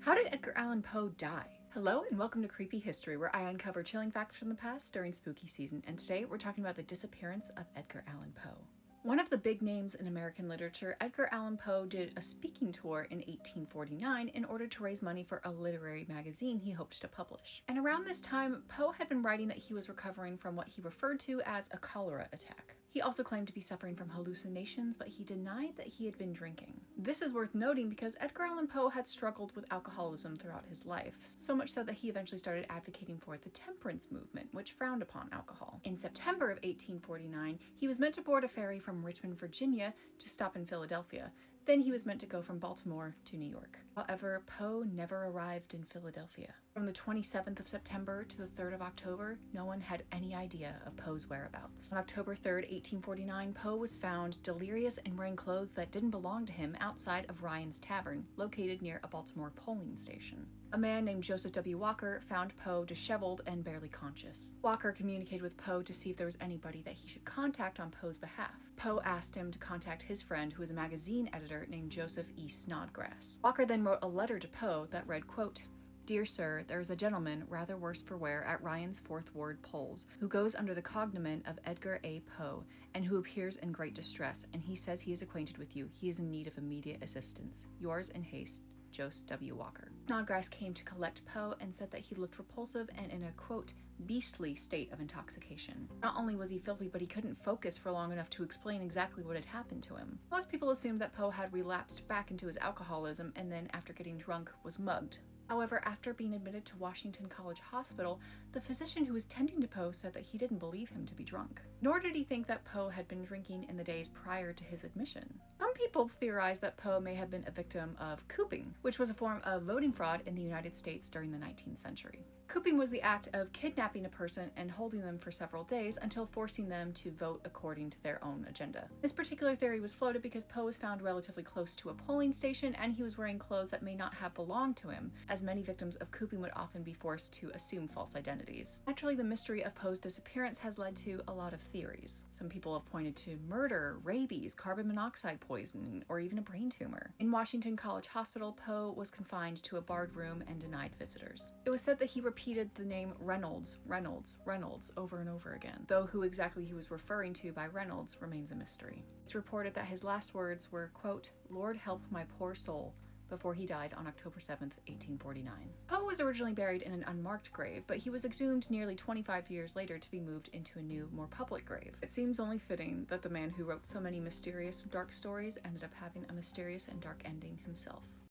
How did Edgar Allan Poe die? Hello and welcome to Creepy History, where I uncover chilling facts from the past during spooky season, and today we're talking about the disappearance of Edgar Allan Poe. One of the big names in American literature, Edgar Allan Poe did a speaking tour in 1849 in order to raise money for a literary magazine he hoped to publish. And around this time, Poe had been writing that he was recovering from what he referred to as a cholera attack. He also claimed to be suffering from hallucinations, but he denied that he had been drinking. This is worth noting because Edgar Allan Poe had struggled with alcoholism throughout his life, so much so that he eventually started advocating for the temperance movement, which frowned upon alcohol. In September of 1849, he was meant to board a ferry from Richmond, Virginia to stop in Philadelphia. Then he was meant to go from Baltimore to New York. However, Poe never arrived in Philadelphia. From the 27th of September to the 3rd of October, no one had any idea of Poe's whereabouts. On October 3rd, 1849, Poe was found delirious and wearing clothes that didn't belong to him outside of Ryan's Tavern, located near a Baltimore polling station. A man named Joseph W. Walker found Poe disheveled and barely conscious. Walker communicated with Poe to see if there was anybody that he should contact on Poe's behalf. Poe asked him to contact his friend, who was a magazine editor named Joseph E. Snodgrass. Walker then wrote a letter to Poe that read, quote, "Dear Sir, there is a gentleman, rather worse for wear, at Ryan's 4th Ward polls, who goes under the cognomen of Edgar A. Poe, and who appears in great distress, and he says he is acquainted with you. He is in need of immediate assistance. Yours in haste, Joseph W. Walker." Snodgrass came to collect Poe and said that he looked repulsive and in a, quote, beastly state of intoxication. Not only was he filthy, but he couldn't focus for long enough to explain exactly what had happened to him. Most people assumed that Poe had relapsed back into his alcoholism and then, after getting drunk, was mugged. However, after being admitted to Washington College Hospital, the physician who was tending to Poe said that he didn't believe him to be drunk. Nor did he think that Poe had been drinking in the days prior to his admission. Some people theorize that Poe may have been a victim of cooping, which was a form of voting fraud in the United States during the 19th century. Cooping was the act of kidnapping a person and holding them for several days until forcing them to vote according to their own agenda. This particular theory was floated because Poe was found relatively close to a polling station and he was wearing clothes that may not have belonged to him, as many victims of cooping would often be forced to assume false identities. Naturally, the mystery of Poe's disappearance has led to a lot of theories. Some people have pointed to murder, rabies, carbon monoxide poisoning, or even a brain tumor. In Washington College Hospital, Poe was confined to a barred room and denied visitors. It was said that he repeated the name Reynolds, Reynolds, Reynolds over and over again, though who exactly he was referring to by Reynolds remains a mystery. It's reported that his last words were, quote, "Lord help my poor soul," before he died on October 7th, 1849. Poe was originally buried in an unmarked grave, but he was exhumed nearly 25 years later to be moved into a new, more public grave. It seems only fitting that the man who wrote so many mysterious and dark stories ended up having a mysterious and dark ending himself.